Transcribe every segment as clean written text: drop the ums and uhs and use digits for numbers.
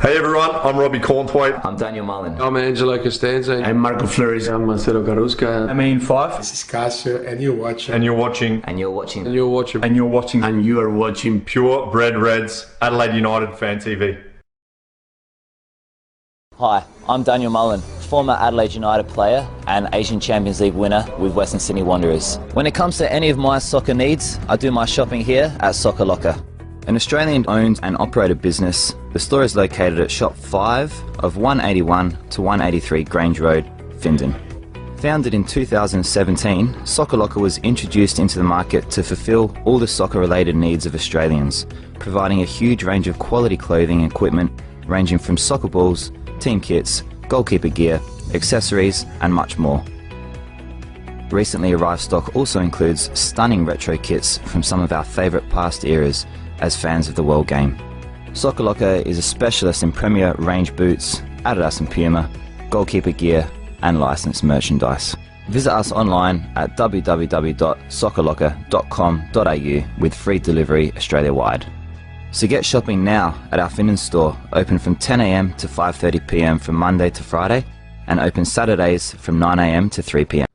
Hey everyone, I'm Robbie Cornthwaite. I'm Daniel Mullen. I'm Angelo Costanzo. I'm Marco Flores. I'm Marcelo Garuska. I'm Ian Fife. This is Casio, and you're watching. And you're watching. And you're watching. And you're watching. And you're watching. And you are watching Purebred Reds, Adelaide United Fan TV. Hi, I'm Daniel Mullen, former Adelaide United player and Asian Champions League winner with Western Sydney Wanderers. When it comes to any of my soccer needs, I do my shopping here at Soccer Locker. An Australian-owned and operated business, the store is located at Shop 5 of 181 to 183 Grange Road, Findon. Founded in 2017, Soccer Locker was introduced into the market to fulfil all the soccer-related needs of Australians, providing a huge range of quality clothing and equipment ranging from soccer balls, team kits, goalkeeper gear, accessories and much more. Recently arrived stock also includes stunning retro kits from some of our favourite past eras as fans of the world game. Soccer Locker is a specialist in premier range boots, Adidas and Puma, goalkeeper gear and licensed merchandise. Visit us online at www.soccerlocker.com.au with free delivery Australia-wide. So get shopping now at our Findon store, open from 10 a.m. to 5:30 p.m. from Monday to Friday and open Saturdays from 9 a.m. to 3 p.m.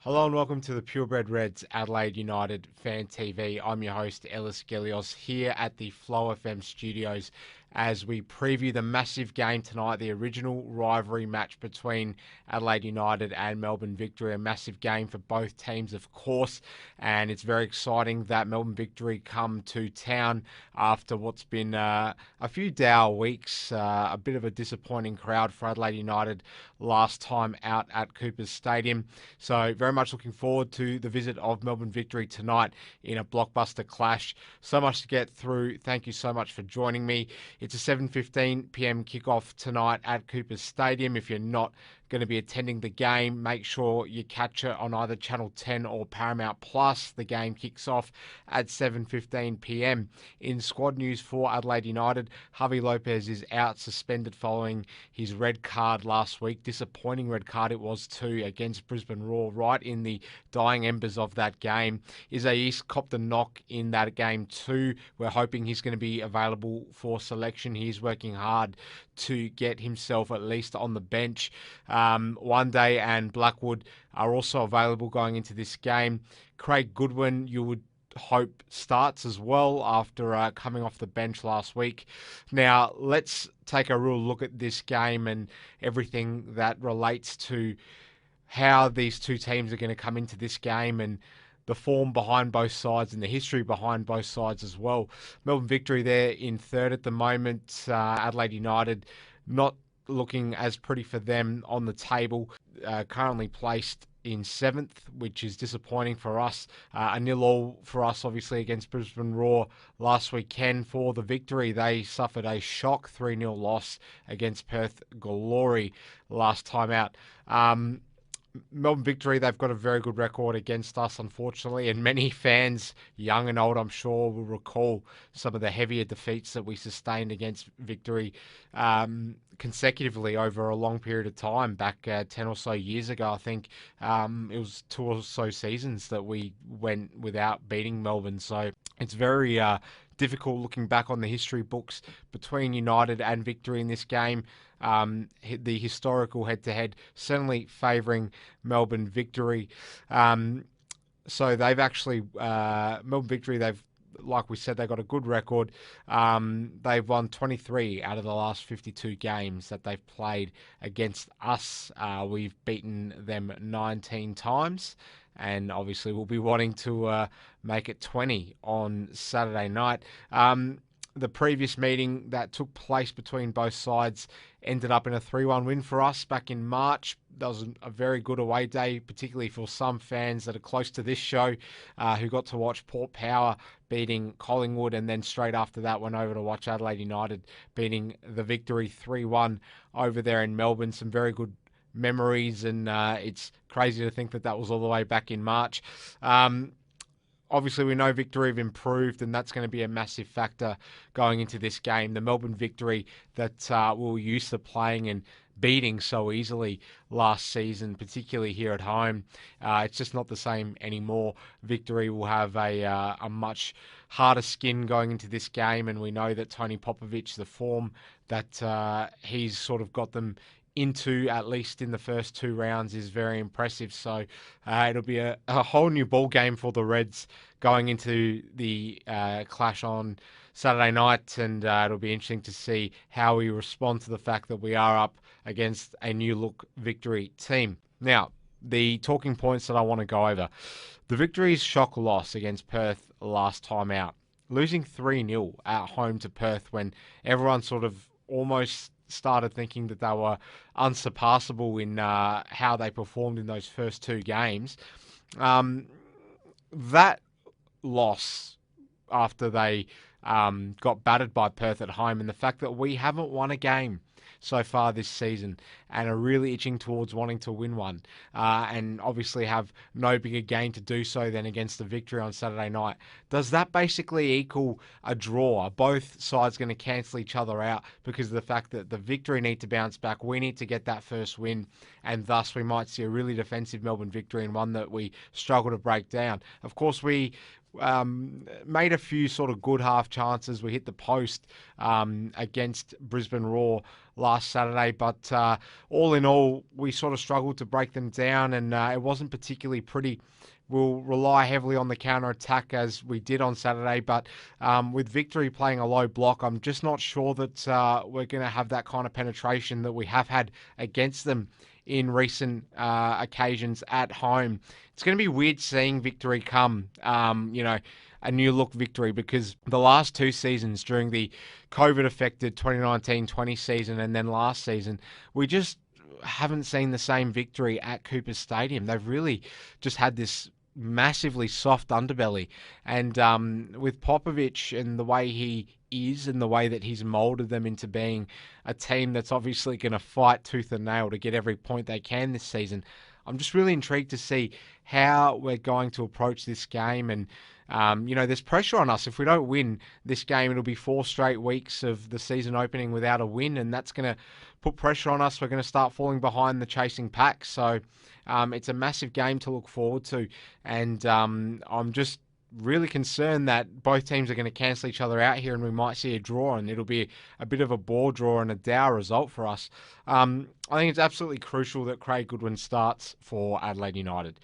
Hello and welcome to the Purebred Reds Adelaide United Fan TV. I'm your host Ellis Gelios here at the Flow FM studios as we preview the massive game tonight, the original rivalry match between Adelaide United and Melbourne Victory. A massive game for both teams, of course, and it's very exciting that Melbourne Victory come to town after what's been a few dour weeks, a bit of a disappointing crowd for Adelaide United last time out at Coopers Stadium. So very much looking forward to the visit of Melbourne Victory tonight in a blockbuster clash. So much to get through. Thank you so much for joining me. It's a 7:15 p.m. kickoff tonight at Coopers Stadium. If you're not going to be attending the game, make sure you catch it on either Channel 10 or Paramount Plus. The game kicks off at 7:15 p.m. In squad news for Adelaide United, Javi Lopez is out, suspended following his red card last week. Disappointing red card it was too against Brisbane Roar, right in the dying embers of that game. Isaias copped a knock in that game too. We're hoping he's going to be available for selection. He's working hard to get himself at least on the bench. One Day and Blackwood are also available going into this game. Craig Goodwin, you would hope, starts as well after coming off the bench last week. Now, let's take a real look at this game and everything that relates to how these two teams are going to come into this game and the form behind both sides and the history behind both sides as well. Melbourne Victory there in third at the moment. Adelaide United not looking as pretty for them on the table. Currently placed in seventh, which is disappointing for us. A 0-0 for us, obviously, against Brisbane Roar last weekend. For the Victory, they suffered a shock 3-0 loss against Perth Glory last time out. Melbourne Victory, they've got a very good record against us, unfortunately, and many fans, young and old, I'm sure, will recall some of the heavier defeats that we sustained against Victory consecutively over a long period of time, back 10 or so years ago. I think it was 2 or so seasons that we went without beating Melbourne, so it's very difficult looking back on the history books between United and Victory in this game. The historical head-to-head certainly favouring Melbourne Victory. So they've actually, Melbourne Victory, like we said, they've got a good record. They've won 23 out of the last 52 games that they've played against us. We've beaten them 19 times. And obviously we'll be wanting to make it 20 on Saturday night. The previous meeting that took place between both sides ended up in a 3-1 win for us back in March. That was a very good away day, particularly for some fans that are close to this show, who got to watch Port Power beating Collingwood, and then straight after that went over to watch Adelaide United beating the Victory 3-1 over there in Melbourne. Some very good memories, and it's crazy to think that that was all the way back in March. obviously, we know Victory have improved, and that's going to be a massive factor going into this game. The Melbourne Victory that we're used to playing and beating so easily last season, particularly here at home. It's just not the same anymore. Victory will have a much harder skin going into this game, and we know that Tony Popovic, the form that he's sort of got them into, at least in the first 2 rounds, is very impressive. So it'll be a whole new ball game for the Reds going into the clash on Saturday night, and it'll be interesting to see how we respond to the fact that we are up against a new look Victory team. Now, the talking points that I want to go over. The Victory's shock loss against Perth last time out, losing 3-0 at home to Perth when everyone sort of almost started thinking that they were unsurpassable in how they performed in those first 2 games. That loss after they got battered by Perth at home, and the fact that we haven't won a game so far this season and are really itching towards wanting to win one, and obviously have no bigger game to do so than against the Victory on Saturday night. Does that basically equal a draw? Are both sides going to cancel each other out because of the fact that the Victory need to bounce back? We need to get that first win, and thus we might see a really defensive Melbourne Victory and one that we struggle to break down. Of course, we made a few sort of good half chances. We hit the post against Brisbane Roar last Saturday, but all in all, we sort of struggled to break them down, and it wasn't particularly pretty. We'll rely heavily on the counter-attack as we did on Saturday, but with Victory playing a low block, I'm just not sure that we're going to have that kind of penetration that we have had against them in recent occasions at home. It's going to be weird seeing Victory come, a new look Victory, because the last 2 seasons during the COVID-affected 2019-20 season and then last season, we just haven't seen the same Victory at Cooper Stadium. They've really just had this massively soft underbelly, and with Popovic and the way he is and the way that he's molded them into being a team that's obviously going to fight tooth and nail to get every point they can this season, I'm just really intrigued to see how we're going to approach this game. And there's pressure on us. If we don't win this game, it'll be 4 straight weeks of the season opening without a win, and that's going to put pressure on us. We're going to start falling behind the chasing pack. So it's a massive game to look forward to, and I'm just really concerned that both teams are going to cancel each other out here, and we might see a draw, and it'll be a bit of a bore draw and a dour result for us. I think it's absolutely crucial that Craig Goodwin starts for Adelaide United.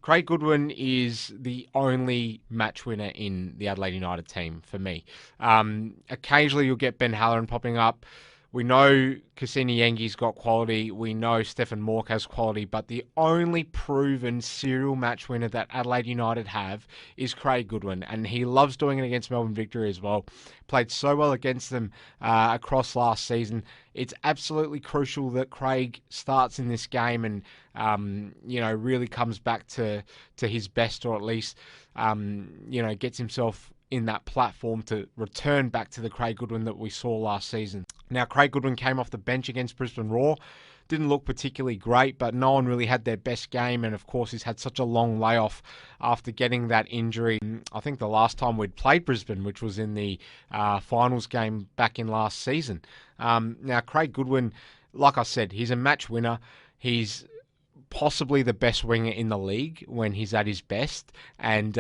Craig Goodwin is the only match winner in the Adelaide United team for me. Occasionally you'll get Ben Halloran popping up. We know Cassini Yengi's got quality. We know Stefan Mork has quality. But the only proven serial match winner that Adelaide United have is Craig Goodwin. And he loves doing it against Melbourne Victory as well. Played so well against them across last season. It's absolutely crucial that Craig starts in this game and, really comes back to his best, or at least, gets himself in that platform to return back to the Craig Goodwin that we saw last season. Now, Craig Goodwin came off the bench against Brisbane Roar. Didn't look particularly great, but no one really had their best game. And of course, he's had such a long layoff after getting that injury. I think the last time we'd played Brisbane, which was in the finals game back in last season. Now, Craig Goodwin, like I said, he's a match winner. He's possibly the best winger in the league when he's at his best, and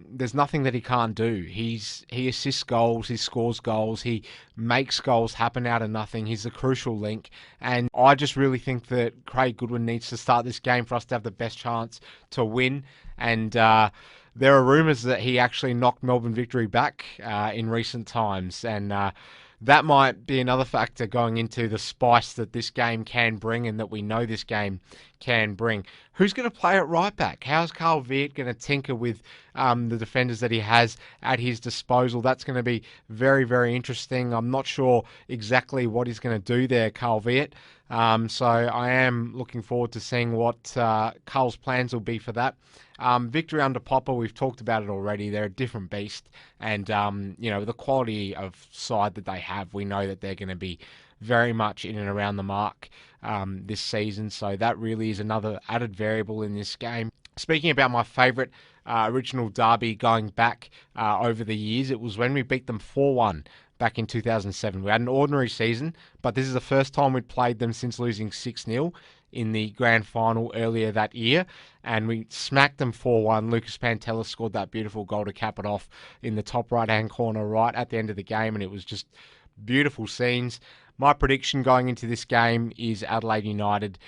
there's nothing that he can't do. He assists goals, he scores goals, he makes goals happen out of nothing. He's a crucial link, and I just really think that Craig Goodwin needs to start this game for us to have the best chance to win. And there are rumours that he actually knocked Melbourne Victory back in recent times, and that might be another factor going into the spice that this game can bring and that we know this game can bring. Who's going to play at right back? How's Carl Viet going to tinker with the defenders that he has at his disposal? That's going to be very, very interesting. I'm not sure exactly what he's going to do there, Carl Viet. So I am looking forward to seeing what Carl's plans will be for that. Victory under Popper, we've talked about it already. They're a different beast. And, the quality of side that they have, we know that they're going to be very much in and around the mark this season. So that really is another added variable in this game. Speaking about my favourite original derby going back over the years, it was when we beat them 4-1 back in 2007. We had an ordinary season, but this is the first time we'd played them since losing 6-0 in the grand final earlier that year, and we smacked them 4-1. Lucas Pantella scored that beautiful goal to cap it off in the top right-hand corner right at the end of the game, and it was just beautiful scenes. My prediction going into this game is Adelaide United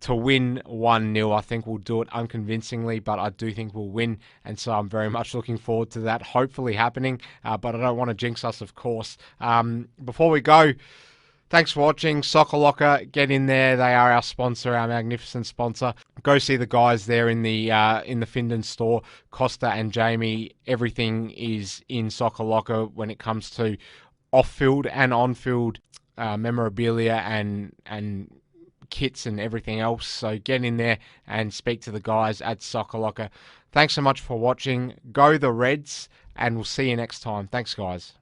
to win 1-0. I think we'll do it unconvincingly, but I do think we'll win, and so I'm very much looking forward to that hopefully happening, but I don't want to jinx us, of course. Before we go, thanks for watching. Soccer Locker, get in there. They are our sponsor, our magnificent sponsor. Go see the guys there in the Findon store. Costa and Jamie, everything is in Soccer Locker when it comes to off-field and on-field memorabilia and kits and everything else. So get in there and speak to the guys at Soccer Locker. Thanks so much for watching. Go the Reds, and we'll see you next time. Thanks, guys.